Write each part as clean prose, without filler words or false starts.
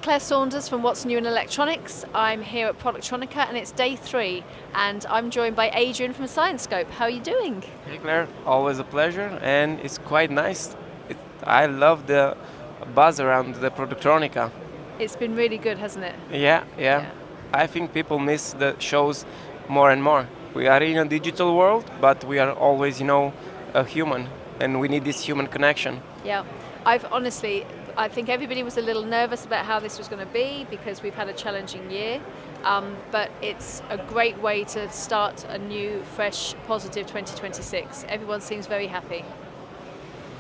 Claire Saunders from What's New in Electronics. I'm here at Productronica and it's day 3 and I'm joined by Adrian from Scienscope. How are you doing? Hey Claire, always a pleasure, and it's quite nice. I love the buzz around the Productronica. It's been really good, hasn't it? Yeah. I think people miss the shows more and more. We are in a digital world, but we are always, a human, and we need this human connection. Yeah. I think everybody was a little nervous about how this was going to be because we've had a challenging year, but it's a great way to start a new, fresh, positive 2026. Everyone seems very happy.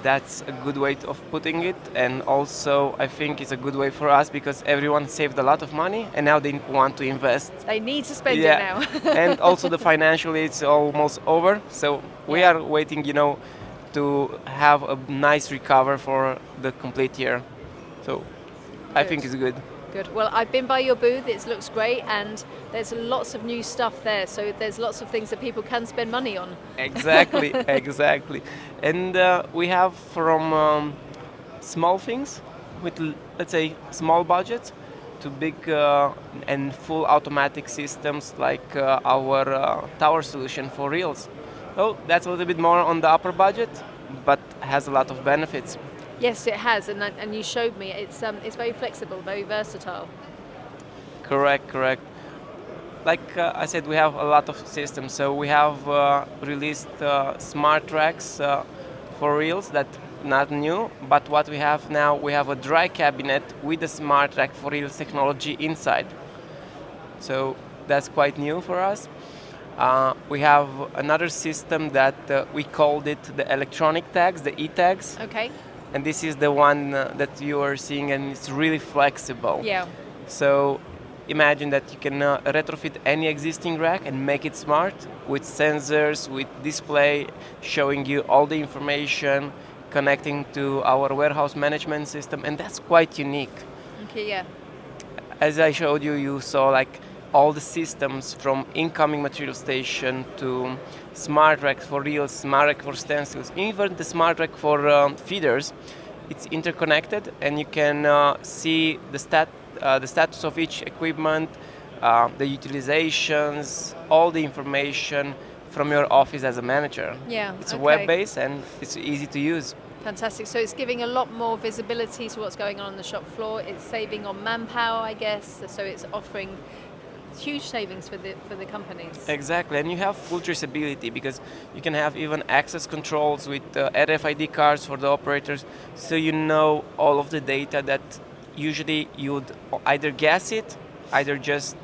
That's a good way of putting it, and also I think it's a good way for us because everyone saved a lot of money and now they want to invest. They need to spend it now. And also the financially it's almost over, so we are waiting, to have a nice recover for the complete year. So I think it's good. Good. Well, I've been by your booth. It looks great, and there's lots of new stuff there. So there's lots of things that people can spend money on. Exactly. And we have from small things with, let's say, small budgets to big and full automatic systems like our tower solution for reels. So that's a little bit more on the upper budget, but has a lot of benefits. Yes, it has, and you showed me. It's very flexible, very versatile. Correct. Like I said, we have a lot of systems. So we have released smart racks for reels that not new, but what we have now, we have a dry cabinet with a smart rack for reels technology inside. So that's quite new for us. We have another system that we called it the electronic tags, the e-tags. Okay. And this is the one that you are seeing, and it's really flexible. Yeah. So imagine that you can retrofit any existing rack and make it smart with sensors, with display, showing you all the information, connecting to our warehouse management system, and that's quite unique. Okay, yeah. As I showed you, you saw like all the systems from incoming material station to smart rack for reels, smart rack for stencils, even the smart rack for feeders. It's interconnected, and you can see the status of each equipment, the utilizations, all the information from your office as a manager. Yeah. It's web-based and it's easy to use. Fantastic. So it's giving a lot more visibility to what's going on the shop floor. It's saving on manpower, I guess. So it's offering huge savings for the companies. Exactly, and you have full traceability because you can have even access controls with RFID cards for the operators, so you know all of the data that usually you would either guess it, either just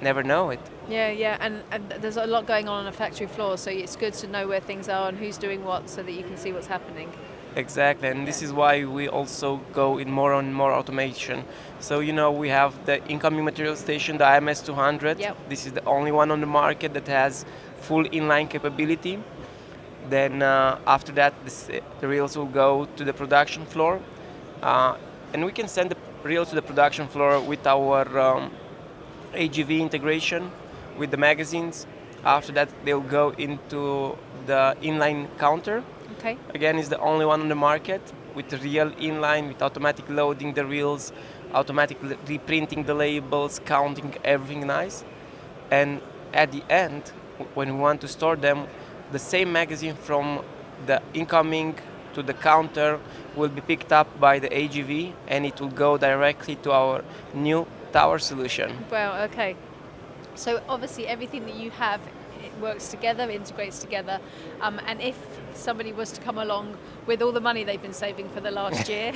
never know it. Yeah, and there's a lot going on a factory floor, so it's good to know where things are and who's doing what so that you can see what's happening. Exactly, and this is why we also go in more and more automation. So, we have the incoming material station, the IMS 200. Yep. This is the only one on the market that has full inline capability. Then after that, the reels will go to the production floor. And we can send the reels to the production floor with our AGV integration with the magazines. After that, they'll go into the inline counter. Okay. Again, it's the only one on the market with the real inline, with automatic loading the reels, automatic reprinting the labels, counting everything nice. And at the end, when we want to store them, the same magazine from the incoming to the counter will be picked up by the AGV, and it will go directly to our new tower solution. Well, okay. So obviously everything that you have, it works together, integrates together, and if somebody was to come along with all the money they've been saving for the last year,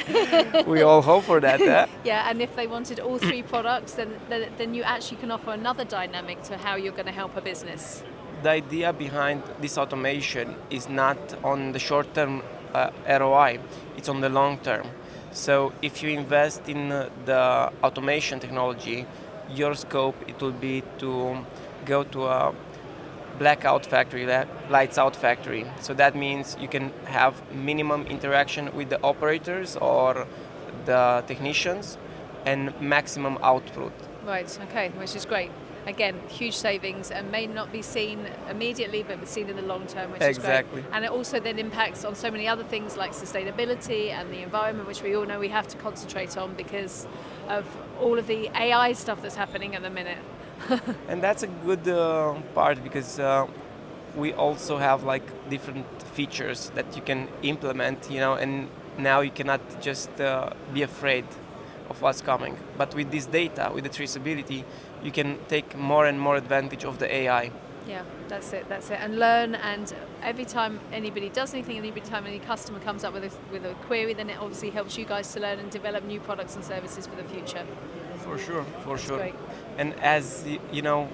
we all hope for that. Yeah, and if they wanted all 3 products, then you actually can offer another dynamic to how you're going to help a business. The idea behind this automation is not on the short-term ROI, it's on the long term. So if you invest in the automation technology, your scope, it will be to go to a blackout factory, lights out factory. So that means you can have minimum interaction with the operators or the technicians and maximum output. Right, okay, which is great. again, huge savings and may not be seen immediately, but be seen in the long term, which Exactly. is great. And it also then impacts on so many other things like sustainability and the environment, which we all know we have to concentrate on because of all of the AI stuff that's happening at the minute. And that's a good part because we also have like different features that you can implement, and now you cannot just be afraid of what's coming. But with this data, with the traceability, you can take more and more advantage of the AI. Yeah, that's it, and learn. And every time anybody does anything, and every time any customer comes up with a query, then it obviously helps you guys to learn and develop new products and services for the future. For sure, for That's sure. great. And as you know,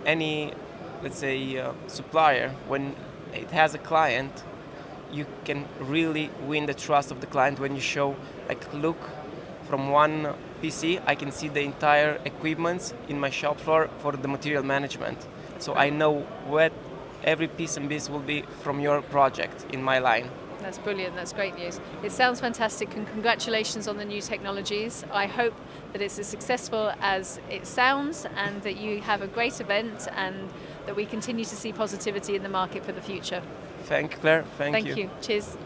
any, let's say, supplier, when it has a client, you can really win the trust of the client when you show, like, look, from one PC, I can see the entire equipment in my shop floor for the material management. So I know what every piece and piece will be from your project in my line. That's brilliant. That's great news. It sounds fantastic, and congratulations on the new technologies. I hope that it's as successful as it sounds, and that you have a great event, and that we continue to see positivity in the market for the future. Thank you, Claire. Thank you. Thank you. Cheers.